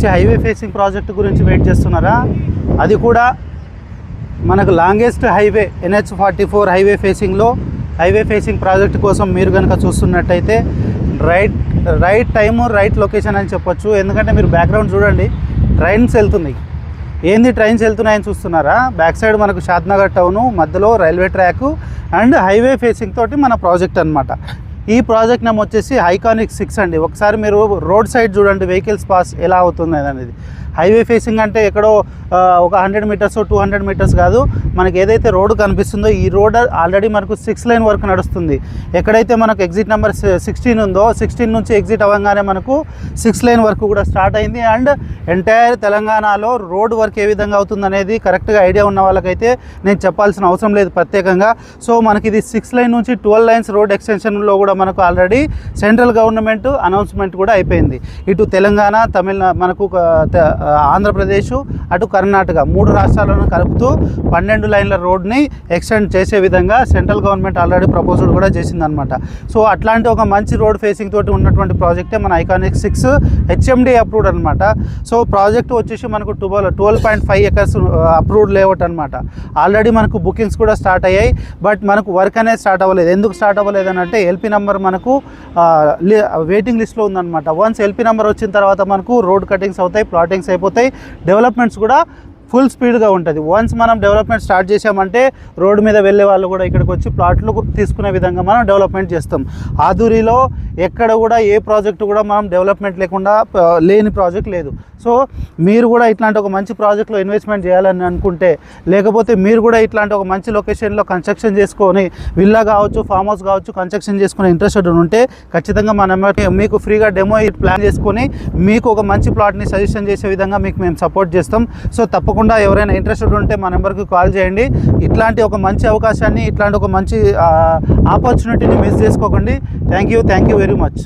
మంచి highway facing project గురించి wait చేస్తున్నారా? అది కూడా మనకు longest highway NH-44 highway facing project కోసం మీరు కనుక చూస్తున్నట్టయితే రైట్ టైము రైట్ లొకేషన్ అని చెప్పొచ్చు. ఎందుకంటే మీరు బ్యాక్గ్రౌండ్ చూడండి, ట్రైన్స్ వెళ్తున్నాయి. ఏంది ట్రైన్స్ వెళ్తున్నాయని చూస్తున్నారా? బ్యాక్ సైడ్ మనకు షాద్నగర్ టౌను, మధ్యలో railway track and highway facing తోటి మన ప్రాజెక్ట్ అనమాట. ఈ ప్రాజెక్ట్ నేమ్ వచ్చేసి ఐకానిక్ 6 అండి. ఒకసారి మీరు రోడ్ సైడ్ చూడండి, వెహికల్స్ పాస్ ఎలా అవుతుంది అనేది. హైవే ఫేసింగ్ అంటే ఎక్కడో ఒక 100 మీటర్స్ 200 మీటర్స్ కాదు, మనకి ఏదైతే రోడ్డు కనిపిస్తుందో ఈ రోడ్ ఆల్రెడీ మనకు 6 లైన్ వరకు నడుస్తుంది. ఎక్కడైతే మనకు ఎగ్జిట్ నెంబర్ 16 ఉందో 16 నుంచి ఎగ్జిట్ అవ్వగానే మనకు 6 లైన్ వరకు కూడా స్టార్ట్ అయింది. అండ్ ఎంటైర్ తెలంగాణలో రోడ్ వర్క్ ఏ విధంగా అవుతుంది అనేది కరెక్ట్గా ఐడియా ఉన్న వాళ్ళకైతే నేను చెప్పాల్సిన అవసరం లేదు ప్రత్యేకంగా. సో మనకి ఇది 6 లైన్ నుంచి 12 లైన్స్ రోడ్ ఎక్స్టెన్షన్లో కూడా మనకు ఆల్రెడీ సెంట్రల్ గవర్నమెంట్ అనౌన్స్మెంట్ కూడా అయిపోయింది. ఇటు తెలంగాణ, తమిళనాడు, మనకు ఆంధ్రప్రదేశ్, అటు కర్ణాటక 3 రాష్ట్రాలను కలుపుతూ 12 లైన్ల రోడ్ని ఎక్స్టెండ్ చేసే విధంగా సెంట్రల్ గవర్నమెంట్ ఆల్రెడీ ప్రపోజల్ కూడా చేసిందనమాట. సో అట్లాంటి ఒక మంచి రోడ్ ఫేసింగ్ తోటి ఉన్నటువంటి ప్రాజెక్టే మన ఐకానిక్ 6 HMD అప్రూవ్డ్ అనమాట. సో ప్రాజెక్ట్ వచ్చేసి మనకు 12.5 ఎకర్స్ అప్రూవ్డ్ లేఅవుట్ అనమాట. ఆల్రెడీ మనకు బుకింగ్స్ కూడా స్టార్ట్ అయ్యాయి. బట్ మనకు వర్క్ అనేది స్టార్ట్ అవ్వలేదు. ఎందుకు స్టార్ట్ అవ్వలేదు అని అంటే LP నెంబర్ మనకు వెయిటింగ్ లిస్ట్లో ఉందన్నమాట. వన్స్ LP నెంబర్ వచ్చిన తర్వాత మనకు రోడ్ కటింగ్స్ అవుతాయి, ప్లాటింగ్స్ అయిపోతాయి, డెవలప్మెంట్స్ కూడా ఫుల్ స్పీడ్గా ఉంటుంది. వన్స్ మనం డెవలప్మెంట్ స్టార్ట్ చేసామంటే రోడ్డు మీద వెళ్ళే వాళ్ళు కూడా ఇక్కడికి వచ్చి ప్లాట్లు తీసుకునే విధంగా మనం డెవలప్మెంట్ చేస్తాం. ఆధురిలో ఎక్కడ కూడా ఏ ప్రాజెక్టు కూడా మనం డెవలప్మెంట్ లేకుండా లేని ప్రాజెక్ట్ లేదు. సో మీరు కూడా ఇట్లాంటి ఒక మంచి ప్రాజెక్ట్లో ఇన్వెస్ట్మెంట్ చేయాలని అనుకుంటే, లేకపోతే మీరు కూడా ఇట్లాంటి ఒక మంచి లొకేషన్లో కన్స్ట్రక్షన్ చేసుకొని విల్లా కావచ్చు, ఫామ్ హౌస్ కావచ్చు కన్స్ట్రక్షన్ చేసుకునే ఇంట్రెస్టెడ్ ఉంటే ఖచ్చితంగా మనం మీకు ఫ్రీగా డెమో ప్లాన్ చేసుకొని మీకు ఒక మంచి ప్లాట్ని సజెషన్ చేసే విధంగా మీకు మేము సపోర్ట్ చేస్తాం. సో తప్పకుండా ఎవరైనా ఇంట్రెస్టెడ్ ఉంటే మా నెంబర్కి కాల్ చేయండి. ఇట్లాంటి ఒక మంచి అవకాశాన్ని, ఇట్లాంటి ఒక మంచి ఆపర్చునిటీని మిస్ చేసుకోకండి. Thank you very much.